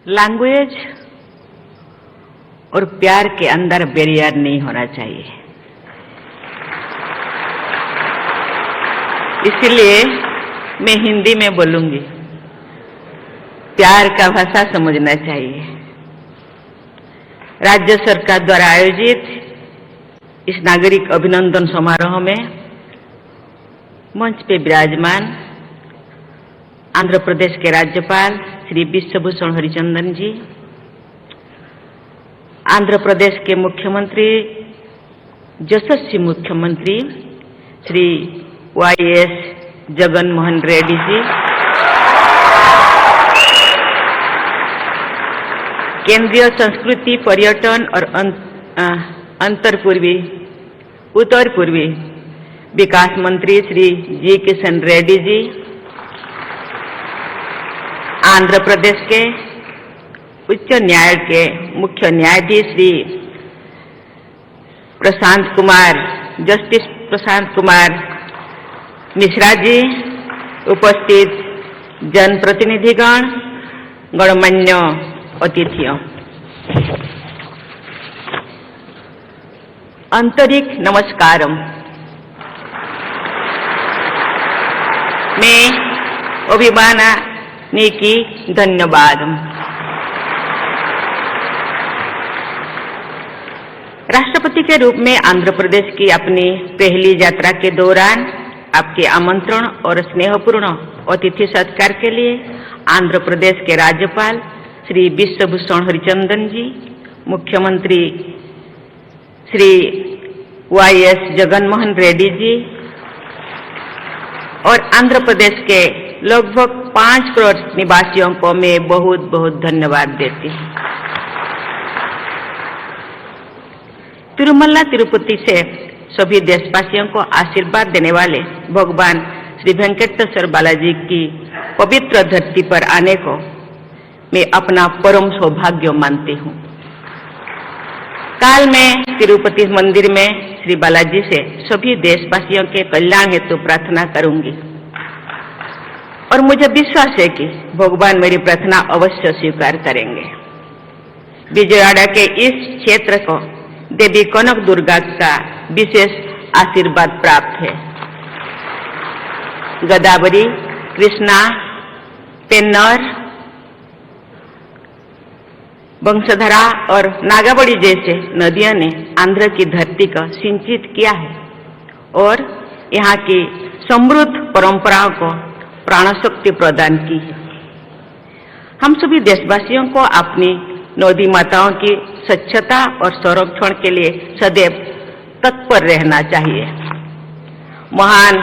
Language और प्यार के अंदर बैरियर नहीं होना चाहिए। इसलिए मैं हिंदी में बोलूंगी। प्यार का भाषा समझना चाहिए। राज्य सरकार द्वारा आयोजित इस नागरिक अभिनंदन समारोह में मंच पे विराजमान आंध्र प्रदेश के राज्यपाल श्री विश्वभूषण हरिचंदन जी, आंध्र प्रदेश के मुख्यमंत्री यशस्वी मुख्यमंत्री श्री YS जगन मोहन रेड्डी जी, केंद्रीय संस्कृति पर्यटन और उत्तर पूर्वी विकास मंत्री श्री जी किशन रेड्डी जी, आंध्र प्रदेश के उच्च न्यायालय के मुख्य न्यायाधीश श्री जस्टिस प्रशांत कुमार मिश्रा जी, उपस्थित जनप्रतिनिधिगण, गणमान्य अतिथियों, आंतरिक नमस्कारम। मैं अभिमानी की धन्यवाद। राष्ट्रपति के रूप में आंध्र प्रदेश की अपनी पहली यात्रा के दौरान आपके आमंत्रण और स्नेहपूर्ण अतिथि सत्कार के लिए आंध्र प्रदेश के राज्यपाल श्री विश्वभूषण हरिचंदन जी, मुख्यमंत्री श्री YS जगन मोहन रेड्डी जी और आंध्र प्रदेश के लगभग 5 करोड़ निवासियों को मैं बहुत बहुत धन्यवाद देती हूँ। तिरुमला तिरुपति से सभी देशवासियों को आशीर्वाद देने वाले भगवान श्री वेंकटेश्वर बालाजी की पवित्र धरती पर आने को मैं अपना परम सौभाग्य मानती हूँ। काल में तिरुपति मंदिर में श्री बालाजी से सभी देशवासियों के कल्याण हेतु प्रार्थना करूंगी और मुझे विश्वास है कि भगवान मेरी प्रार्थना अवश्य स्वीकार करेंगे। विजयवाड़ा के इस क्षेत्र को देवी कनक दुर्गा का विशेष आशीर्वाद प्राप्त है। गोदावरी, कृष्णा, पेन्नर, वंशधरा और नागावली जैसे नदियों ने आंध्र की धरती को सिंचित किया है और यहाँ की समृद्ध परंपराओं को प्राणशक्ति प्रदान की है। हम सभी देशवासियों को अपनी नदी माताओं की स्वच्छता और संरक्षण के लिए सदैव तत्पर रहना चाहिए। महान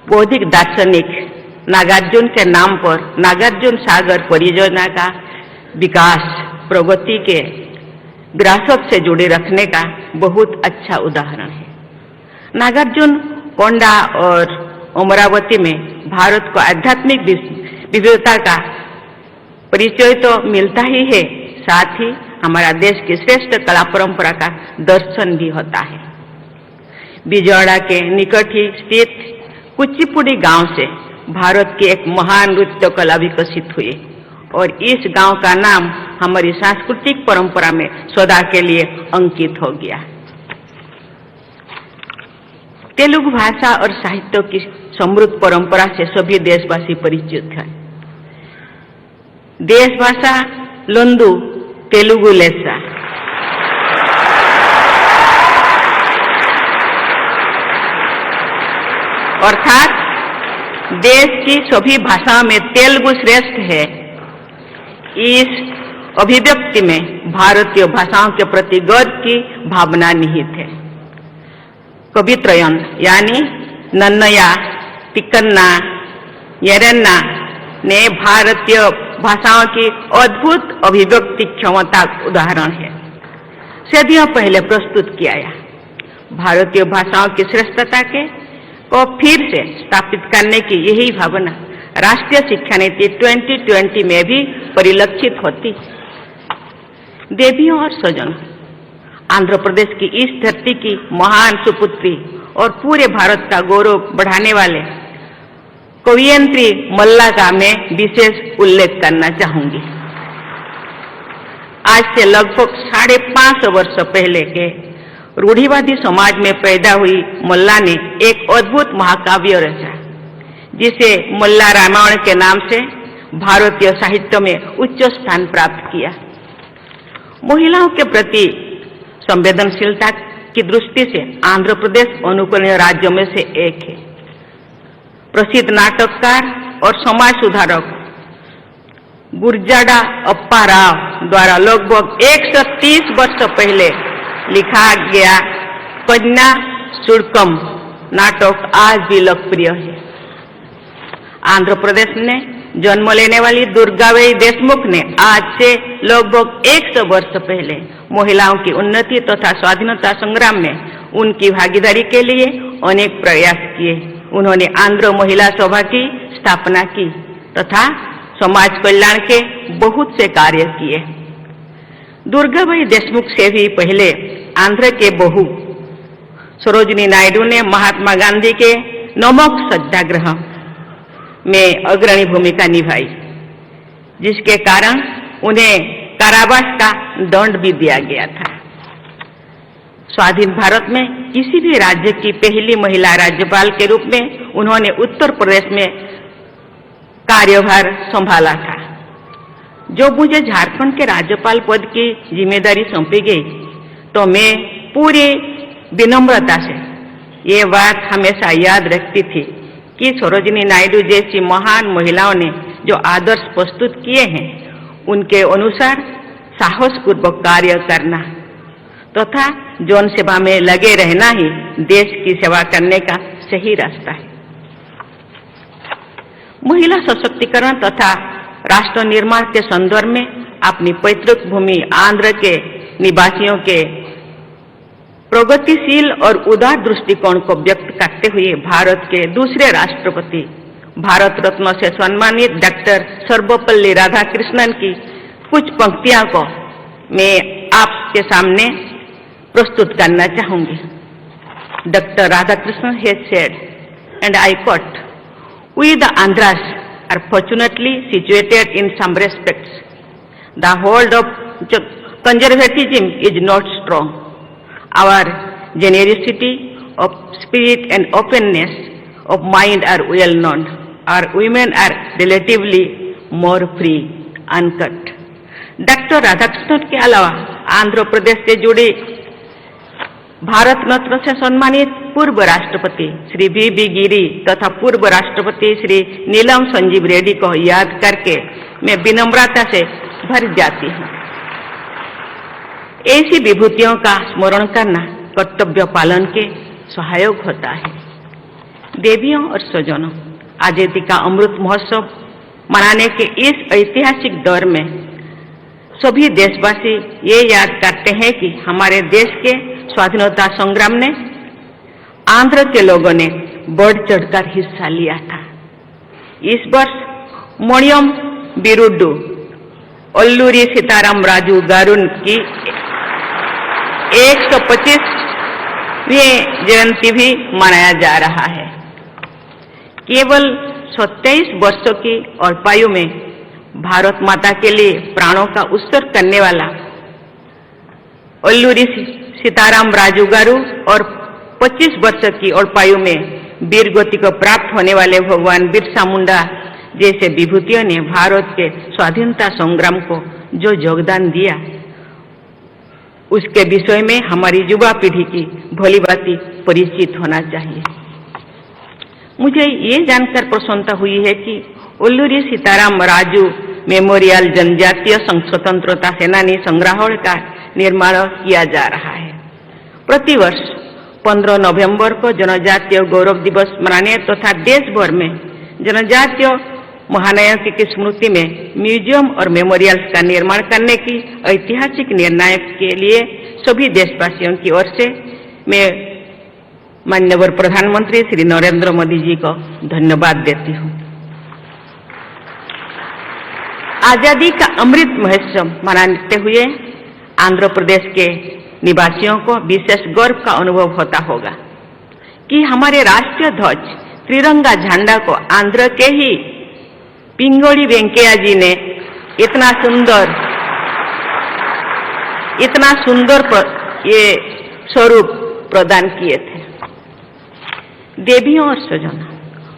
बौद्धिक दार्शनिक नागार्जुन के नाम पर नागार्जुन सागर परियोजना का विकास प्रगति के विरासत से जुड़े रखने का बहुत अच्छा उदाहरण है। नागार्जुन कोंडा और अमरावती में भारत को आध्यात्मिक विविधता का परिचय तो मिलता ही है, साथ ही हमारा देश की श्रेष्ठ कला परंपरा का दर्शन भी होता है। विजयवाड़ा के निकट ही स्थित कुचिपुड़ी गांव से भारत की एक महान नृत्य कला विकसित हुई और इस गांव का नाम हमारी सांस्कृतिक परंपरा में सदा के लिए अंकित हो गया। तेलुगु भाषा और साहित्य की समृद्ध परंपरा से सभी देशवासी परिचित हैं। देश भाषा लोंदु तेलुगु लेसा, अर्थात देश की सभी भाषाओं में तेलुगु श्रेष्ठ है। इस अभिव्यक्ति में भारतीय भाषाओं के प्रति गर्व की भावना निहित है। कवित्रयन यानी नन्नया, तिक्कन्ना, यरन्ना ने भारतीय भाषाओं की अद्भुत अभिव्यक्ति क्षमता का उदाहरण है। सदियों पहले प्रस्तुत किया गया भारतीय भाषाओं की श्रेष्ठता को फिर से स्थापित करने की यही भावना राष्ट्रीय शिक्षा नीति 2020 में भी परिलक्षित होती। देवियों और स्वजनों, आंध्र प्रदेश की इस धरती की महान सुपुत्री और पूरे भारत का गौरव बढ़ाने वाले कवियत्री मल्ला का मैं विशेष उल्लेख करना चाहूंगी। आज से लगभग 550 वर्ष पहले के रूढ़िवादी समाज में पैदा हुई मल्ला ने एक अद्भुत महाकाव्य रचा, जिसे मल्ला रामायण के नाम से भारतीय साहित्य में उच्च स्थान प्राप्त किया। महिलाओं के प्रति संवेदनशीलता की दृष्टि से आंध्र प्रदेश अनुकरणीय राज्यों में से एक है। प्रसिद्ध नाटककार और समाज सुधारक गुरजाड़ा अप्पा राव द्वारा लगभग 130 वर्ष पहले लिखा गया कन्या शुल्कम नाटक आज भी लोकप्रिय है। आंध्र प्रदेश ने जन्म लेने वाली दुर्गाबाई देशमुख ने आज से लगभग 100 वर्ष पहले महिलाओं की उन्नति तथा स्वाधीनता संग्राम में उनकी भागीदारी के लिए अनेक प्रयास किए। उन्होंने आंध्र महिला सभा की स्थापना की तथा समाज कल्याण के बहुत से कार्य किए। दुर्गाबाई देशमुख से भी पहले आंध्र के बहू सरोजिनी नायडू ने महात्मा गांधी के नमक सत्याग्रह में अग्रणी भूमिका निभाई, जिसके कारण उन्हें कारावास का दंड भी दिया गया था। स्वाधीन भारत में किसी भी राज्य की पहली महिला राज्यपाल के रूप में उन्होंने उत्तर प्रदेश में कार्यभार संभाला था। जो मुझे झारखंड के राज्यपाल पद की जिम्मेदारी सौंपी गई, तो मैं पूरी विनम्रता से ये बात हमेशा याद रखती थी कि सरोजिनी नायडू जैसी महान महिलाओं ने जो आदर्श प्रस्तुत किए हैं, उनके अनुसार साहसपूर्वक कार्य करना तथा जन सेवा में लगे रहना ही देश की सेवा करने का सही रास्ता है। महिला सशक्तिकरण तथा राष्ट्र निर्माण के संदर्भ में अपनी पैतृक भूमि आंध्र के निवासियों के प्रगतिशील और उदार दृष्टिकोण को व्यक्त करते हुए भारत के दूसरे राष्ट्रपति भारत रत्न से सम्मानित डॉक्टर सर्वपल्ली राधाकृष्णन की कुछ पंक्तियों को मैं आपके सामने प्रस्तुत करना चाहूंगी। Doctor Radhakrishnan has said, and I quote, "We the Andhras are fortunately situated in some respects. The hold of conservatism is not strong. Our generosity of spirit and openness of mind are well known. Our women are relatively more free." Uncut. Doctor Radhakrishnan के अलावा आंध्र प्रदेश से जुड़ी भारत रत्न से सम्मानित पूर्व राष्ट्रपति Shri we गिरी तथा पूर्व राष्ट्रपति श्री नीलम संजीव रेड्डी को याद करके मैं विनम्रता से भर जाती हूँ। ऐसी विभूतियों का स्मरण करना कर्तव्य पालन के सहायक होता है। देवियों और स्वजनों, आजादी का अमृत महोत्सव मनाने के इस ऐतिहासिक दौर में सभी देशवासी ये याद करते हैं कि हमारे देश के स्वाधीनता संग्राम ने आंध्र के लोगों ने बढ़ चढ़कर हिस्सा लिया था। इस वर्ष मणियम बिरुड्डू अल्लूरी सीताराम राजू गारू की 125वीं जयंती भी मनाया जा रहा है। केवल 27 वर्षों की अल्पायु में भारत माता के लिए प्राणों का उत्सर्ग करने वाला अल्लूरी सीताराम राजू गारू और 25 वर्ष की अल्पायु में वीर गति को प्राप्त होने वाले भगवान बिरसा मुंडा जैसे विभूतियों ने भारत के स्वाधीनता संग्राम को जो योगदान दिया, उसके विषय में हमारी युवा पीढ़ी की भलीभांति परिचित होना चाहिए। मुझे ये जानकर प्रसन्नता हुई है कि अल्लूरी सीताराम राजू मेमोरियल जनजातीय स्वतंत्रता सेनानी संग्रहालय का निर्माण किया जा रहा है। प्रतिवर्ष 15 नवंबर को जनजातीय गौरव दिवस मनाने तथा देश भर में जनजातीय महानायकों की स्मृति में म्यूजियम और मेमोरियल्स का निर्माण करने की ऐतिहासिक निर्णय के लिए सभी देशवासियों की ओर से मैं माननीय प्रधानमंत्री श्री नरेंद्र मोदी जी को धन्यवाद देती हूँ। आजादी का अमृत महोत्सव मनाते हुए आंध्र प्रदेश के निवासियों को विशेष गर्व का अनुभव होता होगा कि हमारे राष्ट्रीय ध्वज त्रिरंगा झंडा को आंध्र के ही पिंगोड़ी वेंकैया जी ने इतना सुंदर इतना सुंदर ये स्वरूप प्रदान किए थे। देवियों और स्वजनों,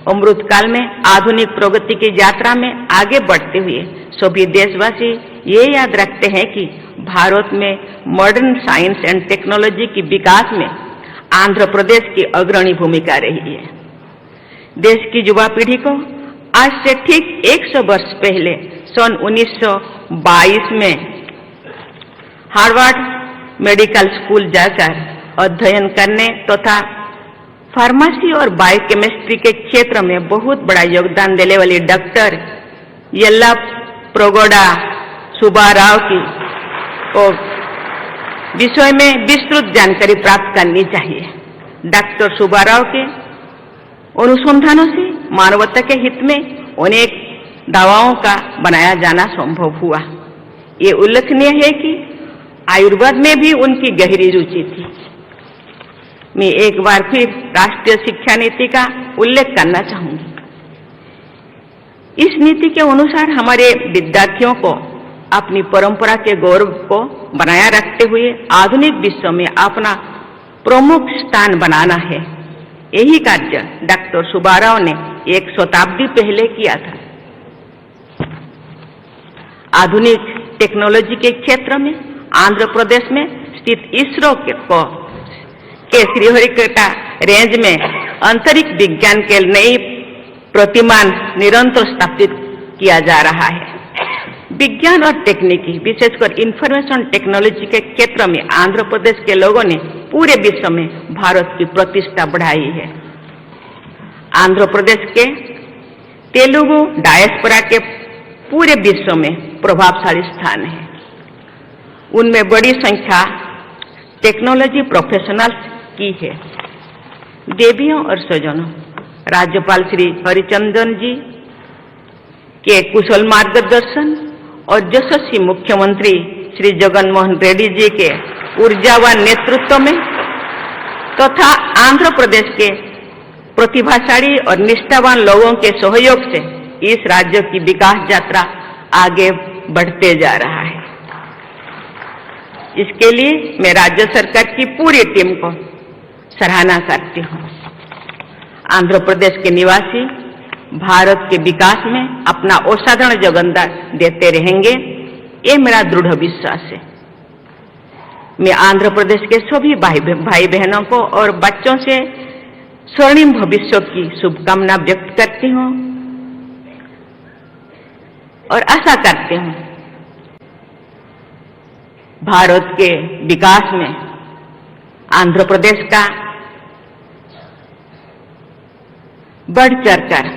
अमृत काल में आधुनिक प्रगति की यात्रा में आगे बढ़ते हुए सभी देशवासी ये याद रखते हैं कि भारत में मॉडर्न साइंस एंड टेक्नोलॉजी की विकास में आंध्र प्रदेश की अग्रणी भूमिका रही है। देश की युवा पीढ़ी को आज से ठीक 100 वर्ष पहले सन 1922 में हार्वर्ड मेडिकल स्कूल जाकर अध्ययन करने तथा फार्मेसी और बायोकेमिस्ट्री के क्षेत्र में बहुत बड़ा योगदान देने वाली डॉक्टर येल्लाप्रगोडा सुब्बाराव की को विषय में विस्तृत जानकारी प्राप्त करनी चाहिए। डॉक्टर सुब्बाराव के अनुसंधानों से मानवता के हित में अनेक दवाओं का बनाया जाना संभव हुआ। ये उल्लेखनीय है कि आयुर्वेद में भी उनकी गहरी रुचि थी। मैं एक बार फिर राष्ट्रीय शिक्षा नीति का उल्लेख करना चाहूंगी। इस नीति के अनुसार हमारे विद्यार्थियों को अपनी परंपरा के गौरव को बनाए रखते हुए आधुनिक विश्व में अपना प्रमुख स्थान बनाना है। यही कार्य डॉक्टर सुब्बाराव ने 1 शताब्दी पहले किया था। आधुनिक टेक्नोलॉजी के क्षेत्र में आंध्र प्रदेश में स्थित इसरो के श्रीहरिकोटा रेंज में अंतरिक्ष विज्ञान के नई प्रतिमान निरंतर स्थापित किया जा रहा है। विज्ञान और तकनीकी, विशेषकर इंफॉर्मेशन टेक्नोलॉजी के क्षेत्र में आंध्र प्रदेश के लोगों ने पूरे विश्व में भारत की प्रतिष्ठा बढ़ाई है। आंध्र प्रदेश के तेलुगु डायस्पोरा के पूरे विश्व में प्रभावशाली स्थान है। उनमें बड़ी संख्या टेक्नोलॉजी प्रोफेशनल्स की है। देवियों और स्वजनों, राज्यपाल श्री हरिचंदन जी के कुशल मार्गदर्शन और यशस्वी मुख्यमंत्री श्री जगनमोहन रेड्डी जी के ऊर्जावान नेतृत्व में तथा आंध्र प्रदेश के प्रतिभाशाली और निष्ठावान लोगों के सहयोग से इस राज्य की विकास यात्रा आगे बढ़ते जा रहा है। इसके लिए मैं राज्य सरकार की पूरी टीम को सराहना करती हूँ। आंध्र प्रदेश के निवासी भारत के विकास में अपना असाधारण योगदान देते रहेंगे, ये मेरा दृढ़ विश्वास है। मैं आंध्र प्रदेश के सभी भाई बहनों को और बच्चों से स्वर्णिम भविष्य की शुभकामना व्यक्त करती हूँ और आशा करती हूँ भारत के विकास में आंध्र प्रदेश का बढ़ चढ़कर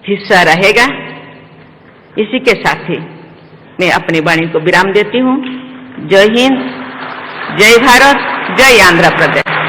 हिस्सा रहेगा। इसी के साथ ही मैं अपनी वाणी को विराम देती हूँ। जय हिंद, जय भारत, जय आंध्र प्रदेश।